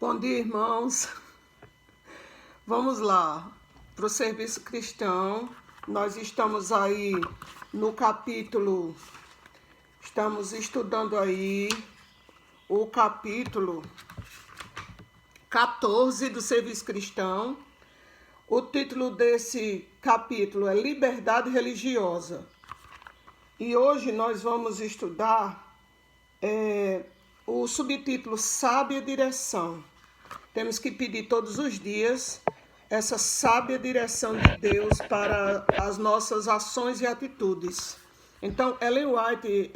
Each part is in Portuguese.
Bom dia, irmãos. Vamos lá para o serviço cristão. Nós estamos aí no capítulo, estamos estudando aí o capítulo 14 do serviço cristão. O título desse capítulo é Liberdade Religiosa. E hoje nós vamos estudar o subtítulo Sábia Direção. Temos que pedir todos os dias essa sábia direção de Deus para as nossas ações e atitudes. Então, Ellen White,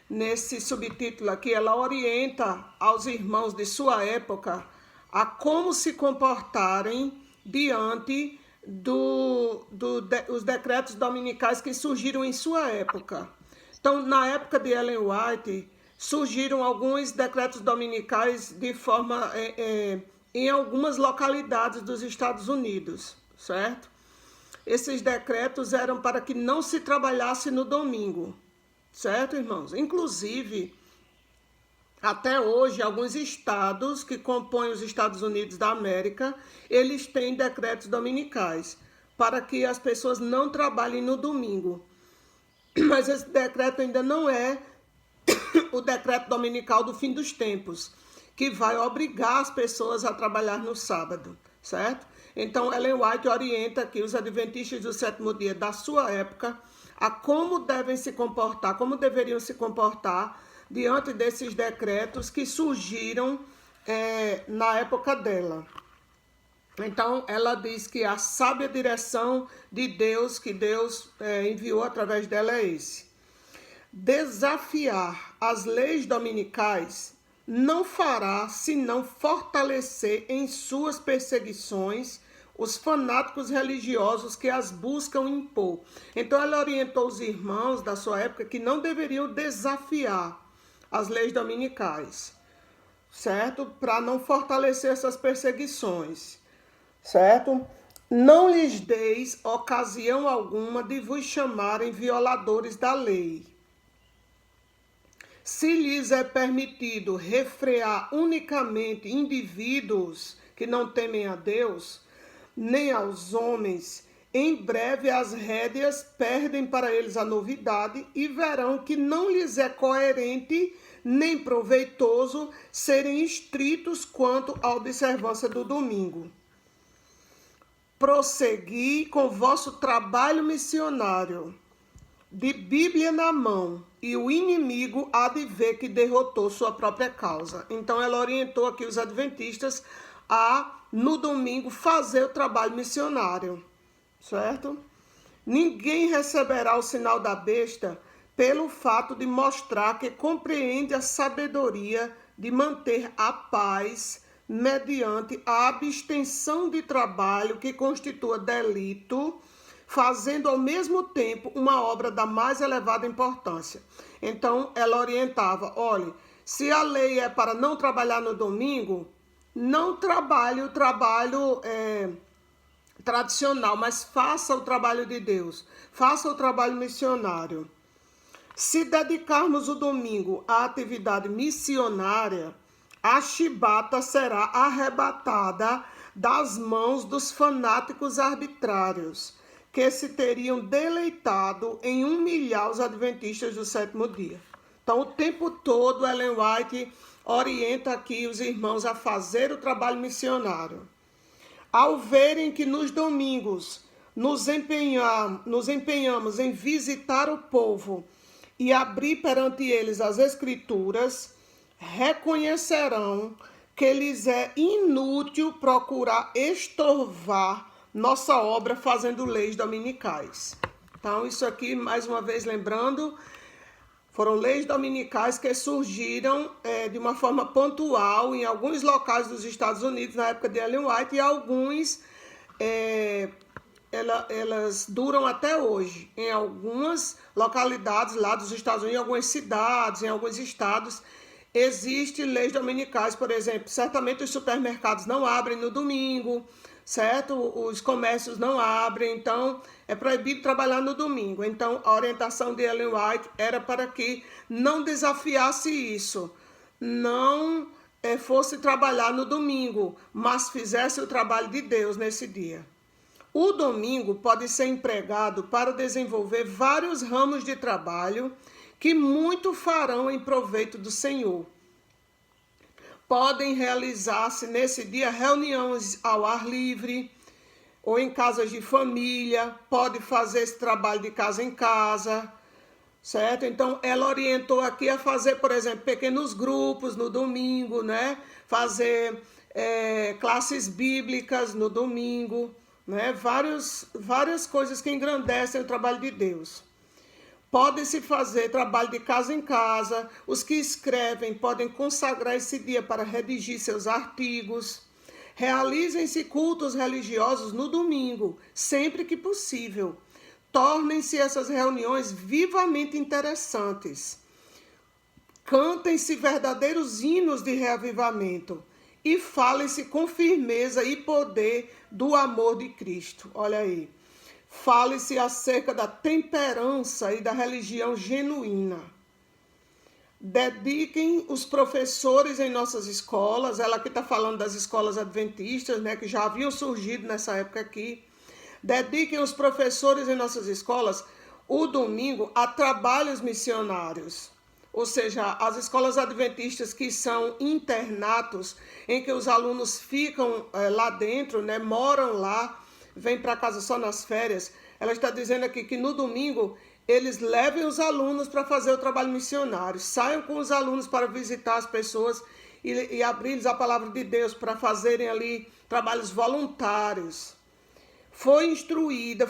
nesse subtítulo aqui, ela orienta aos irmãos de sua época a como se comportarem diante dos decretos dominicais que surgiram em sua época. Então, na época de Ellen White, surgiram alguns decretos dominicais de forma em algumas localidades dos Estados Unidos, certo? Esses decretos eram para que não se trabalhasse no domingo, certo, irmãos? Inclusive, até hoje, alguns estados que compõem os Estados Unidos da América, eles têm decretos dominicais para que as pessoas não trabalhem no domingo. Mas esse decreto ainda não é o decreto dominical do fim dos tempos, que vai obrigar as pessoas a trabalhar no sábado, certo? Então, Ellen White orienta aqui os adventistas do sétimo dia da sua época a como devem se comportar, como deveriam se comportar diante desses decretos que surgiram na época dela. Então, ela diz que a sábia direção de Deus, que Deus enviou através dela é esse. Desafiar as leis dominicais não fará senão fortalecer em suas perseguições os fanáticos religiosos que as buscam impor. Então ela orientou os irmãos da sua época que não deveriam desafiar as leis dominicais, certo? Para não fortalecer essas perseguições, certo? Não lhes deis ocasião alguma de vos chamarem violadores da lei. Se lhes é permitido refrear unicamente indivíduos que não temem a Deus, nem aos homens, em breve as rédeas perdem para eles a novidade e verão que não lhes é coerente nem proveitoso serem estritos quanto à observância do domingo. Prossegui com vosso trabalho missionário, de Bíblia na mão, e o inimigo há de ver que derrotou sua própria causa. Então ela orientou aqui os adventistas a, no domingo, fazer o trabalho missionário, certo? Ninguém receberá o sinal da besta pelo fato de mostrar que compreende a sabedoria de manter a paz mediante a abstenção de trabalho que constitua delito, fazendo ao mesmo tempo uma obra da mais elevada importância. Então, ela orientava, olha, se a lei é para não trabalhar no domingo, não trabalhe o trabalho tradicional, mas faça o trabalho de Deus, faça o trabalho missionário. Se dedicarmos o domingo à atividade missionária, a chibata será arrebatada das mãos dos fanáticos arbitrários, que se teriam deleitado em humilhar os adventistas do sétimo dia. Então, o tempo todo, Ellen White orienta aqui os irmãos a fazer o trabalho missionário. Ao verem que nos domingos nos empenhamos em visitar o povo e abrir perante eles as escrituras, reconhecerão que lhes é inútil procurar estorvar nossa obra fazendo leis dominicais. Então, isso aqui, mais uma vez lembrando, foram leis dominicais que surgiram de uma forma pontual em alguns locais dos Estados Unidos na época de Ellen White, e alguns elas duram até hoje. Em algumas localidades lá dos Estados Unidos, em algumas cidades, em alguns estados, existem leis dominicais. Por exemplo, certamente os supermercados não abrem no domingo, certo? Os comércios não abrem, então é proibido trabalhar no domingo. Então, a orientação de Ellen White era para que não desafiasse isso, não fosse trabalhar no domingo, mas fizesse o trabalho de Deus nesse dia. O domingo pode ser empregado para desenvolver vários ramos de trabalho que muito farão em proveito do Senhor. Podem realizar-se nesse dia reuniões ao ar livre ou em casas de família, pode fazer esse trabalho de casa em casa, certo? Então, ela orientou aqui a fazer, por exemplo, pequenos grupos no domingo, né? Fazer classes bíblicas no domingo, né? Várias coisas que engrandecem o trabalho de Deus. Pode-se fazer trabalho de casa em casa. Os que escrevem podem consagrar esse dia para redigir seus artigos. Realizem-se cultos religiosos no domingo, sempre que possível. Tornem-se essas reuniões vivamente interessantes. Cantem-se verdadeiros hinos de reavivamento e falem-se com firmeza e poder do amor de Cristo. Olha aí. Fale-se acerca da temperança e da religião genuína. Dediquem os professores em nossas escolas, ela aqui está falando das escolas adventistas, né, que já haviam surgido nessa época aqui. Dediquem os professores em nossas escolas o domingo a trabalhos missionários. Ou seja, as escolas adventistas que são internatos, em que os alunos ficam lá dentro, né, moram lá, vem para casa só nas férias, ela está dizendo aqui que no domingo eles levem os alunos para fazer o trabalho missionário, saiam com os alunos para visitar as pessoas e abrir-lhes a palavra de Deus para fazerem ali trabalhos voluntários. Fui instruída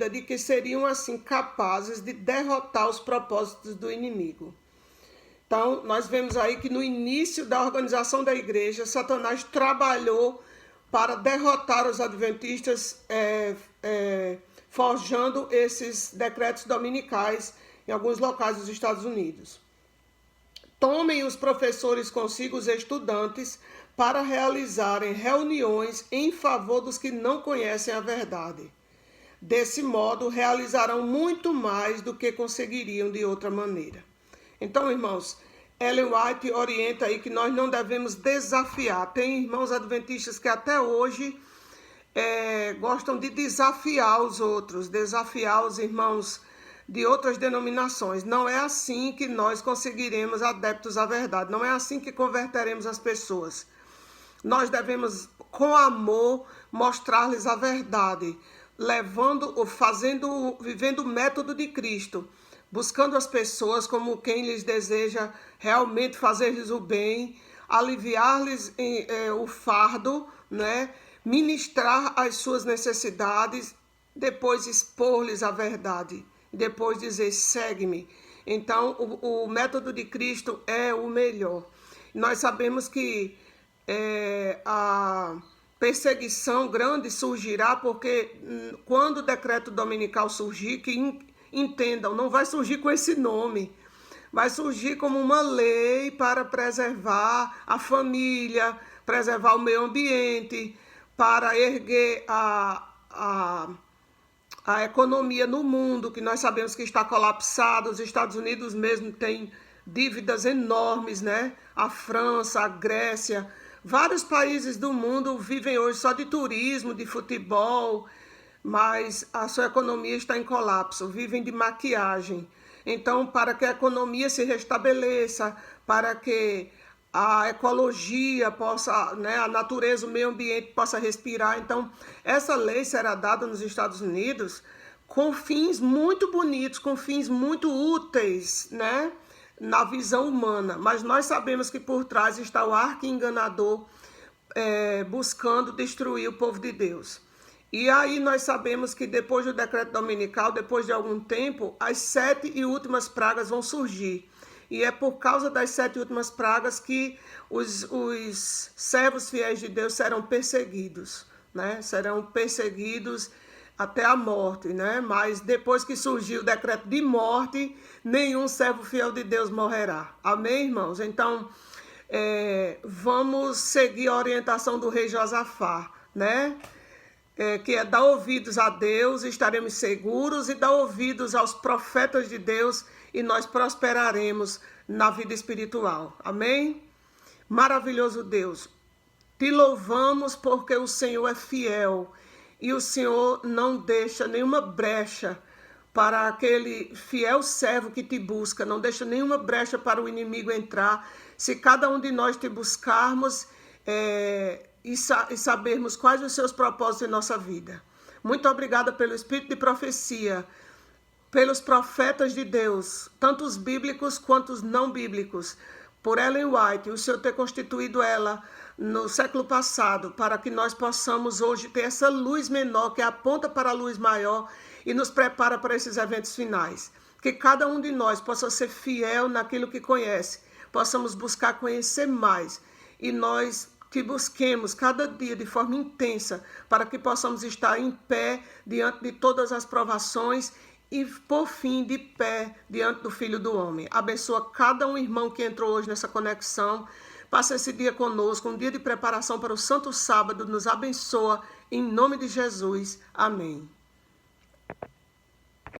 de que seriam assim capazes de derrotar os propósitos do inimigo. Então, nós vemos aí que no início da organização da igreja, Satanás trabalhou para derrotar os adventistas, forjando esses decretos dominicais em alguns locais dos Estados Unidos. Tomem os professores consigo os estudantes para realizarem reuniões em favor dos que não conhecem a verdade. Desse modo, realizarão muito mais do que conseguiriam de outra maneira. Então, irmãos, Ellen White orienta aí que nós não devemos desafiar. Tem irmãos adventistas que até hoje gostam de desafiar os outros, desafiar os irmãos de outras denominações. Não é assim que nós conseguiremos adeptos à verdade. Não é assim que converteremos as pessoas. Nós devemos, com amor, mostrar-lhes a verdade, vivendo o método de Cristo, buscando as pessoas como quem lhes deseja realmente fazer-lhes o bem, aliviar-lhes o fardo, né? Ministrar as suas necessidades, depois expor-lhes a verdade, depois dizer, segue-me. Então, o método de Cristo é o melhor. Nós sabemos que a perseguição grande surgirá porque quando o decreto dominical surgir, que entendam, não vai surgir com esse nome, vai surgir como uma lei para preservar a família, preservar o meio ambiente, para erguer a economia no mundo, que nós sabemos que está colapsada. Os Estados Unidos mesmo têm dívidas enormes, né? A França, a Grécia, vários países do mundo vivem hoje só de turismo, de futebol, mas a sua economia está em colapso, vivem de maquiagem. Então, para que a economia se restabeleça, para que a ecologia possa, né, a natureza, o meio ambiente possa respirar. Então, essa lei será dada nos Estados Unidos com fins muito bonitos, com fins muito úteis, né, na visão humana. Mas nós sabemos que por trás está o arqui-enganador buscando destruir o povo de Deus. E aí nós sabemos que depois do decreto dominical, depois de algum tempo, as 7 e últimas pragas vão surgir. E é por causa das 7 últimas pragas que os servos fiéis de Deus serão perseguidos, né? Serão perseguidos até a morte, né? Mas depois que surgiu o decreto de morte, nenhum servo fiel de Deus morrerá. Amém, irmãos? Então, vamos seguir a orientação do rei Josafá, né? Que é dar ouvidos a Deus, estaremos seguros, e dar ouvidos aos profetas de Deus, e nós prosperaremos na vida espiritual. Amém? Maravilhoso Deus, te louvamos porque o Senhor é fiel e o Senhor não deixa nenhuma brecha para aquele fiel servo que te busca, não deixa nenhuma brecha para o inimigo entrar. Se cada um de nós te buscarmos e sabermos quais os seus propósitos em nossa vida. Muito obrigada pelo espírito de profecia, pelos profetas de Deus, tanto os bíblicos quanto os não bíblicos, por Ellen White, o Senhor ter constituído ela no século passado, para que nós possamos hoje ter essa luz menor que aponta para a luz maior e nos prepara para esses eventos finais. Que cada um de nós possa ser fiel naquilo que conhece, possamos buscar conhecer mais e nós que busquemos cada dia de forma intensa para que possamos estar em pé diante de todas as provações e, por fim, de pé diante do Filho do Homem. Abençoa cada um irmão que entrou hoje nessa conexão. Passa esse dia conosco, um dia de preparação para o Santo Sábado. Nos abençoa, em nome de Jesus. Amém.